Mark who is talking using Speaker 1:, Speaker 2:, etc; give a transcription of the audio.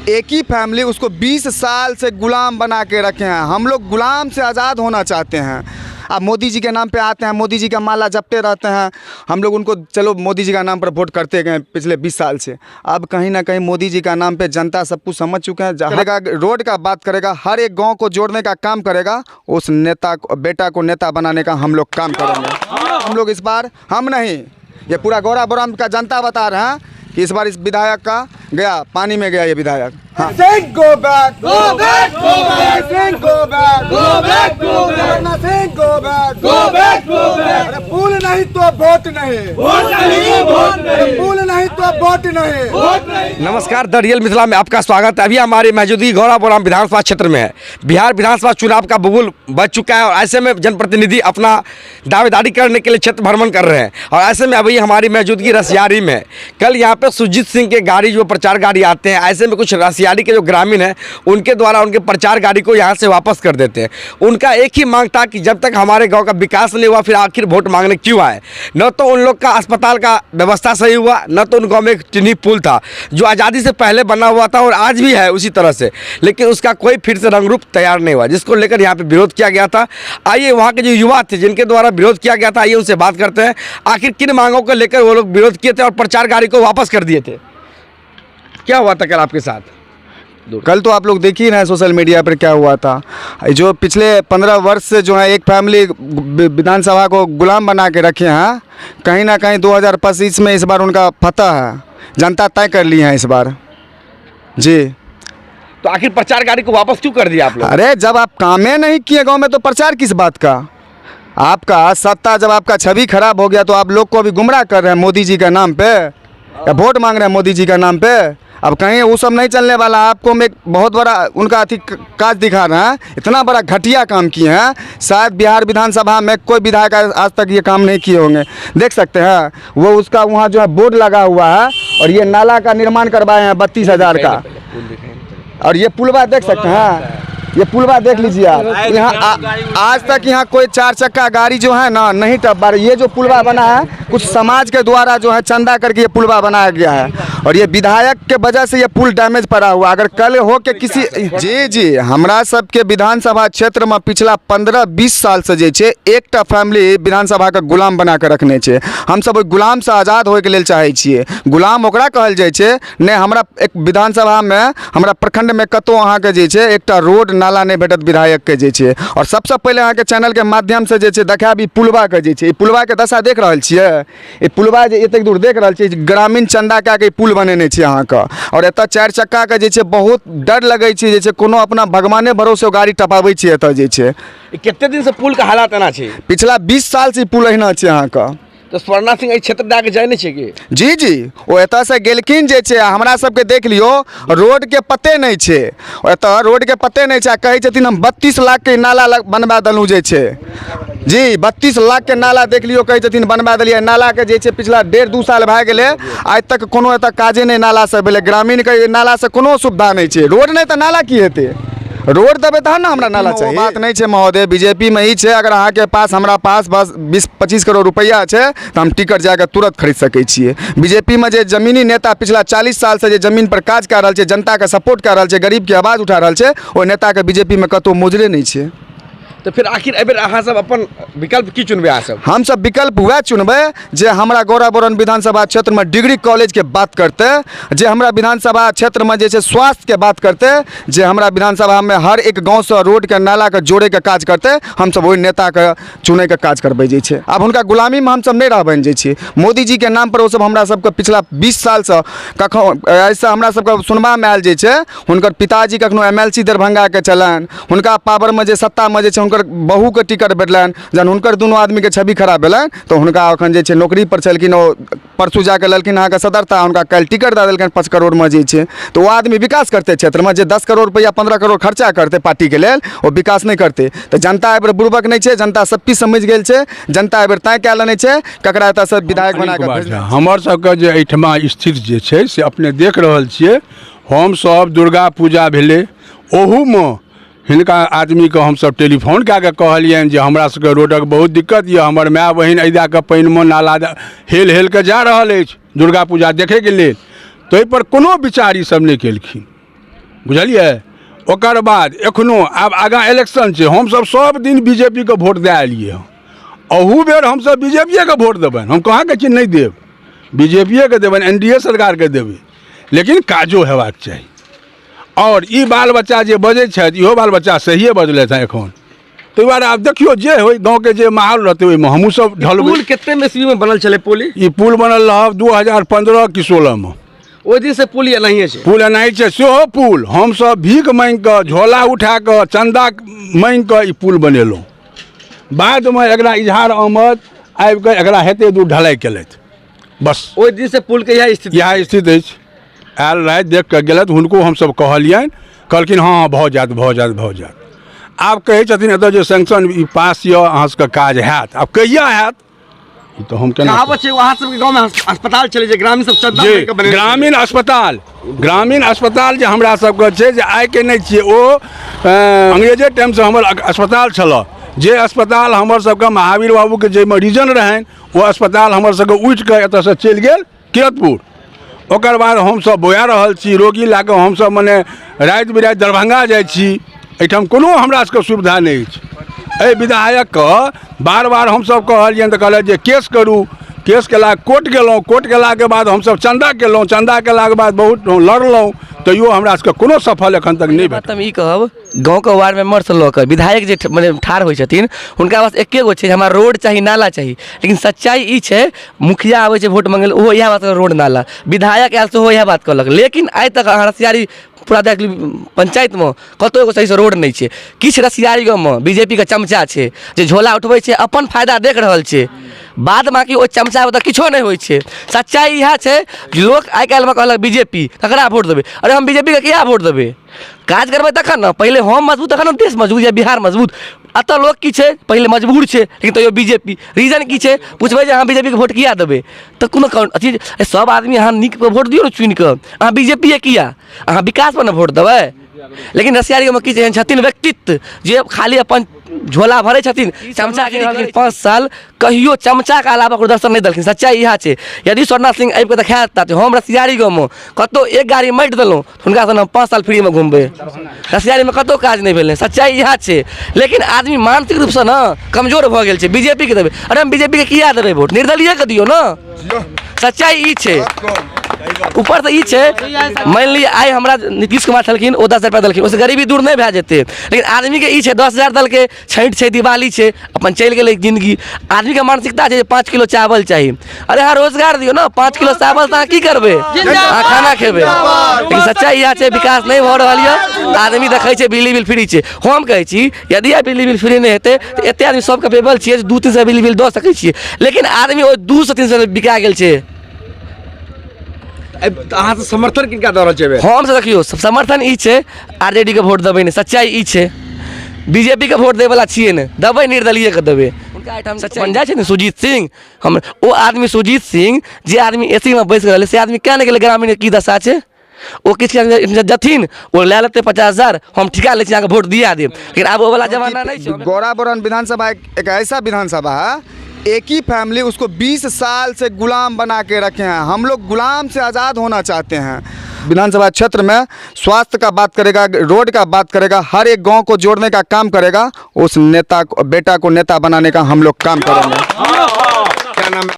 Speaker 1: एक ही फैमिली उसको 20 साल से गुलाम बना के रखे हैं। हम लोग गुलाम से आज़ाद होना चाहते हैं। अब मोदी जी के नाम पे आते हैं, मोदी जी का माला जपते रहते हैं। हम लोग उनको चलो मोदी जी का नाम पर वोट करते गए पिछले 20 साल से। अब कहीं ना कहीं मोदी जी का नाम पे जनता सब कुछ समझ चुके हैं। करेगा रोड का बात करेगा, हर एक गांव को जोड़ने का काम करेगा। उस नेता को, बेटा को नेता बनाने का हम लोग काम करेंगे। हम लोग इस बार, हम नहीं, ये पूरा गौरा बोराम का जनता बता रहे हैं कि इस बार इस विधायक का गया पानी में गया ये विधायक। हाँ।
Speaker 2: Go back, go back, go back, go back, go back, go back, go back, go back, go back। अरे पुल नहीं तो वोट नहीं, वोट नहीं, वोट नहीं, पुल नहीं तो वोट नहीं, वोट नहीं।
Speaker 3: नमस्कार, द रियल मिथिला में आपका स्वागत है। अभी हमारी मौजूदगी गौरा बोराम विधानसभा क्षेत्र में है। बिहार विधानसभा चुनाव का बबूल बज चुका है और ऐसे में जनप्रतिनिधि अपना दावेदारी करने के लिए क्षेत्र भ्रमण कर रहे हैं। और ऐसे में अभी हमारी मौजूदगी रसियारी में। कल यहाँ पे सुरजीत सिंह के गाड़ी जो प्रचार गाड़ी आते हैं, ऐसे में कुछ रसियारी के जो ग्रामीण हैं उनके द्वारा उनके प्रचार गाड़ी को यहाँ से वापस कर देते हैं। उनका एक ही मांग था कि जब तक हमारे गांव का विकास नहीं हुआ फिर आखिर वोट मांगने क्यों आए। न तो उन लोग का अस्पताल का व्यवस्था सही हुआ, न तो उन गाँव में एक टिन्नी पुल था जो आज़ादी से पहले बना हुआ था और आज भी है उसी तरह से, लेकिन उसका कोई फिर से रंग रूप तैयार नहीं हुआ, जिसको लेकर यहाँ पर विरोध किया गया था। आइए वहाँ के जो युवा थे जिनके द्वारा विरोध किया गया था, आइए उनसे बात करते हैं आखिर किन मांगों को लेकर वो लोग विरोध किए थे और प्रचार गाड़ी को वापस कर दिए थे। क्या हुआ था कल आपके साथ?
Speaker 1: कल तो आप लोग देख ही रहे हैं सोशल मीडिया पर क्या हुआ था। जो पिछले 15 वर्ष से जो है एक फैमिली विधानसभा को गुलाम बना के रखे हैं, कहीं ना कहीं 2025 में इस बार उनका फतह है, जनता तय कर ली है इस बार जी।
Speaker 3: तो आखिर प्रचार गाड़ी को वापस क्यों कर दिया आप लोग?
Speaker 1: अरे जब आप कामें नहीं किए गाँव में तो प्रचार किस बात का? आपका सत्ता जब आपका छवि खराब हो गया तो आप लोग को अभी गुमराह कर रहे हैं मोदी जी के नाम पे, या वोट मांग रहे हैं मोदी जी का नाम पे। अब कहीं वो सब नहीं चलने वाला। आपको हम एक बहुत बड़ा उनका अति काज दिखा रहे हैं, इतना बड़ा घटिया काम किए हैं, शायद बिहार विधानसभा में कोई विधायक आज तक ये काम नहीं किए होंगे। देख सकते हैं वो उसका वहाँ जो है बोर्ड लगा हुआ है और ये नाला का निर्माण करवाए हैं 32,000 का। और ये पुलवा देख सकते हैं, ये पुलवा देख लीजिए आप। यहाँ आज तक यहाँ कोई 4 चक्का गाड़ी जो है ना नहीं टप पा रही। ये जो पुलवा बना है कुछ समाज के द्वारा जो है चंदा करके ये पुलवा बनाया गया है और ये विधायक के वजह से ये पुल डैमेज पड़ा हुआ। अगर कल हो के किसी जी हमरा सबके विधानसभा क्षेत्र में पिछला 15-20 साल से जे छे एकटा फैमिली विधानसभा का गुलाम बना के रखने छे। हम सब गुलाम से आज़ाद होए के लेल चाहे छिए। गुलाम ओकरा कहल जाय छे ने। हमरा एक विधानसभा में हमरा प्रखंड में कतो अहाँ के जे छे एकटा रोड नाला नहीं भेटत विधायक के जे छे। और सबसे पहले अहाँ के चैनल के माध्यम से जे छे देखाब ई पुलवा के जे छे, ई पुलवा के दशा देख रहल छिए। ई पुलवा जे एतेक दूर देख रहल छिए, ग्रामीण चंदा के पुल बनेने छे अहाँ का। और एतऽ 4 चक्का के जे छे बहुत डर लगै छै, जे छे कोनो अपना भगवाने भरोसे गाड़ी टपाबै छै। एतऽ जे छे
Speaker 3: कितने दिन से पुल का हालात एना छे?
Speaker 1: पिछला 20 साल से पुल अहिना छे अहाँ का।
Speaker 3: तो स्वर्णा सिंह क्षेत्र दे के जाए नहीं छे?
Speaker 1: जी जी, वो एतऽ से गेलखिन जे छे, हमरा सबके देख लियो रोड के पते नहीं छे। एतऽ रोड के पते नहीं छे, कहै छथिन हम 32 लाख के नाला बनवा देलू जे छे जी। 32 लाख के नाला देख लियो, कहै छथिन बनवा देलिए। नाला के जे छे पिछला 1.5-2 साल भए गेले, आज तक कोनो एतऽ काजे नहीं नाला से भेले। ग्रामीण के नाला से कोनो सुविधा नहीं छे। रोड नहीं तो नाला की हेतै? रोड देवे तहन ना हमरा नाला चाहिए। बात नहीं है महोदय, बीजेपी में ही है। अगर अहाँ के पास हमरा पास बस 20-25 करोड़ रुपया है तो हम टिकट जाकर तुरंत खरीद सके छिए। बीजेपी में जे जमीनी नेता पिछला 40 साल से जे जमीन पर काज कर रहा है, जनता के सपोर्ट कर रहा है, गरीब के आवाज उठा रहा है, वो नेता के बीजेपी में कतो मोजरे नहीं है।
Speaker 3: तो फिर आखिर एबेर अहाँ सब अपन विकल्प की चुनबे? अहाँ सब
Speaker 1: हम सब विकल्प वह चुनबे जे हमरा गौरा बोराम विधानसभा क्षेत्र में डिग्री कॉलेज के बात करते, जे हमरा विधानसभा क्षेत्र में जैसे स्वास्थ्य के बात करते, जे हमरा विधानसभा में हर एक गांव से रोड के नाला के जोड़े के काज करते। हम सब वही नेता के चुने के काज करबे जे छे। अब उनका गुलामी में हम सब नहीं रहबे जे छे। मोदी जी के नाम पर वो सब हमरा सबके पिछला 20 साल से कखनो ऐसा हमरा सबके सुनबा में आयल जे छे। हुनकर पिताजी कखनो MLC दरभंगा के चलन, हुनका पावर में जे सत्ता में जे छे बहू के टिकट भेटलन। जन हुनकर दोनों आदमी के छवि खराब भेलन तो हुनका अखन जे छे नौकरी पर छलखिन, ओ परसू जाके ललखिन अहाँ के सदरता, हुनका कल टिकट दे देलखिन 5 करोड़ में जे छे। तो वो आदमी विकास करते क्षेत्र में, जे 10 करोड़ रुपया 15 करोड़ खर्चा करते पार्टी के लेल, वो विकास नहीं करते। तो जनता एबर बुड़बक नहीं छे, जनता सब चीज समझ गेल छे। जनता एबर तय कए लेने छे ककरा एतऽ से विधायक बना के।
Speaker 4: हमर सबके जे एहिठमा स्थिति जे छे से अपने देख रहल छिए। हम सब दुर्गा पूजा भेले, ओहू में हिनका आदमी के हम सब टेलीफोन कए के कहलियनि जे हमरा सबके रोडक बहुत दिक्कत ये। हमर माय बहिन एदा के पानि में नाला हेल हेल के जा रहल अछि दुर्गा पूजा देखे के लेल। तो एहि पर कोनो विचार ई सब नहीं केलखिन। बुझलिए। ओकर बाद एखनो आब आगाँ इलेक्शन छै, हमसब सब दिन बीजेपी के वोट दए एलियै हँ, अहू बेर हमसब बीजेपीए के वोट देबनि, हम कहाँ कहै छी नहीं देब, बीजेपीए के देबनि, एनडीए सरकार के देबै, लेकिन काजो हेबाक चाही। और ई बाल बच्चा जे बजै छथि इहो बाल बच्चा सहिए बजलथि हैं एखन, ताहि दुआरे आब देखियो जे होय गाँव के जे माहौल रहतै ओहिमे हमहूँ सब ढलबै।
Speaker 3: पुल कितने ईस्वी में बनल चले पुल?
Speaker 4: ई पुल बनल रह 2015 कि 16 में,
Speaker 3: ओहि दिन से पुल एनाहिए छै।
Speaker 4: पुल एनाही छै, सेहो पुल हमसब भीख मांगि कऽ, झोला उठा कऽ, चंदा मांगि कऽ ई पुल बनेलहुँ। बादमे एकरा इजहार अहमद आबि कऽ एकरा हेते दूर ढलाइ केलथि, बस
Speaker 3: ओहि दिन से पुल के यह स्थिति
Speaker 4: इएह स्थिति अछि। आयल रहथि देख कऽ गेलथि, हुनको हमसब कहलियनि, कहलखिन हाँ भऽ जायत भऽ जायत भऽ जायत। आब कहै छथिन एतऽ जे सैंक्शन ई पास यऽ अहाँ सबके काज हैत, आब कहिया हैत ई तऽ हम केना
Speaker 3: कहावत छै वहाँ सबके गाँव में अस्पताल चले छै, ग्रामीण सब चंदा
Speaker 4: जी।
Speaker 3: मांगि कऽ बनेने छै।
Speaker 4: ग्रामीण अस्पताल जे हमरा सबके छै जे आइ के नहि छियै, ओ अंग्रेजे टाइम से हमर अस्पताल छलऽ, जे अस्पताल हमर सबके महावीर बाबू के जाहिमे रीजन रहनि ओ अस्पताल हमर सबके उठि कऽ एतऽ से चलि गेल किरतपुर। ओकर बाद हमसब बोया रहल छी, रोगी लए कऽ हमसब मने राति बिराति दरभंगा जाइ छी, एहिठाम कोनो हमरा सबके सुविधा नहि अछि। एहि विधायकके बार बार हमसब कहलियनि तऽ कहलथि जे केस करू, केस केला कोर्ट गेलहुँ, कोर्ट गेलाके बाद हमसब चंदा केलहुँ, चंदा केलाके बाद बहुत लड़लहुँ, तैयो हमरा सबके कोनो सफल एखन तक नहि भेटल।
Speaker 5: हम ई कहब गाँवके वार्ड मेंबर से लऽ कऽ विधायक जे मने ठाढ़ होइ छथिन हुनका पास एके गो छै, हमरा रोड चाही नाला चाही, लेकिन सच्चाई ई छै मुखिया आबै छै वोट मंगै लए ओहो इएह बात रोड नाला, विधायक आयल सेहो इएह बात कहलक, लेकिन आइ तक अहाँ रसियारी पूरा देख ली पंचायत में कतौ एगो सही से रोड नहीं छै। किछु रसियारी गाँव में बीजेपी के चमचा छै जे झोला उठबै छै, अपन फायदा देख रहल छै, बाद बाकी ओ चमचा तऽ किछो नहीं होइ छै। सच्चाई इएह छै जे लोक आइ काल्हि में कहलक बीजेपी ककरा वोट देबै, अरे हम बीजेपी के किया वोट देबै, काज करबै तखन ने, पहले हम मजबूत तखन ने देश मजबूत या बिहार मजबूत। एतऽ लोक की छै पहले मजबूर छै लेकिन तैयो बीजेपी, रीजन की छै पूछबै जे अहाँ बीजेपी के वोट किया देबै तऽ कोनो अथी सब आदमी अहाँ नीक पर वोट दियौ ने चुनि कऽ, अहाँ बीजेपी किया, अहाँ विकास पर ने वोट देबै। लेकिन रसियारी में की छथिन व्यक्तित्व जे खाली अपन झोला भरे छथिन, चमचागिरी के 5 साल कहियो चमचा के अलावा कोई दर्शन नहीं देलखिन। सच्चाई इएह छै, यदि स्वर्णनाथ सिंह आबि कऽ देखा देता तऽ हम रसियारी गाँव में कतौ एक गाड़ी माटि देलहुँ हुनका से 5 साल फ्री में घूमबै, रसियारी में कतौ काज नहीं भेलै। सच्चाई इएह छै, लेकिन आदमी मानसिक रूप से ना कमजोर भऽ गेल छै, बीजेपी के देबै, अरे हम बीजेपी के किया देबै वोट, निर्दलीय के दियौ ना। सच्चाई ई छै, ऊपर से ई छै मान लिअ आइ हमरा नीतीश कुमार छलखिन ओ 10,000 रुपया देलखिन, ओहिसँ गरीबी दूर नहीं भए जेतै, लेकिन आदमी के ई छै 10,000 देलकै, छठि छै दिवाली छै अपन चलि गेलै जिंदगी। आदमी के मानसिकता छै 5 किलो चावल चाही, अरे अहाँ रोजगार दियौ ना, 5 किलो चावल से अहाँ की करबै, अहाँ खाना खेबै। लेकिन सच्चाई इएह छै विकास नहीं भऽ रहल यऽ, आदमी देखै छै बिजली बिल फ्री छै। हम कहै छी यदि आइ बिजली बिल फ्री नहीं हेतै तऽ एते आदमी सबके पेबल छियै 2-300 बिजली बिल दऽ सकै छियै, लेकिन आदमी ओ 200-300 बिका गेल छै।
Speaker 3: अहाँ से समर्थन किनका दऽ रहल छै?
Speaker 5: हम से देखियो समर्थन ई छै आरजेडी के वोट देबै ने, सच्चाई ई छै बीजेपी के वोट देवला छियै ने, देबै निर्दलीय के देबै। हुनका आइटम बन जाइ छै ने सुजीत सिंह, हम ओ आदमी सुजीत सिंह जे आदमी एसी में बैस रहलै से आदमी क्या नहीं गेलै, ग्रामीण के की दशा छै, ओ किछु जथिन ओ लए लेतै 50,000 हम ठिका लै छी अहाँके वोट दिया देब, लेकिन आब वो वाला जमाना नहीं छै।
Speaker 1: गौराबोरन विधानसभा एक ऐसा विधानसभा है, एक ही फैमिली उसको 20 साल से गुलाम बना के रखे हैं। हम लोग गुलाम से आज़ाद होना चाहते हैं। विधानसभा क्षेत्र में स्वास्थ्य का बात करेगा, रोड का बात करेगा, हर एक गांव को जोड़ने का काम करेगा, उस नेता को बेटा को नेता बनाने का हम लोग काम करेंगे।
Speaker 3: क्या नाम है?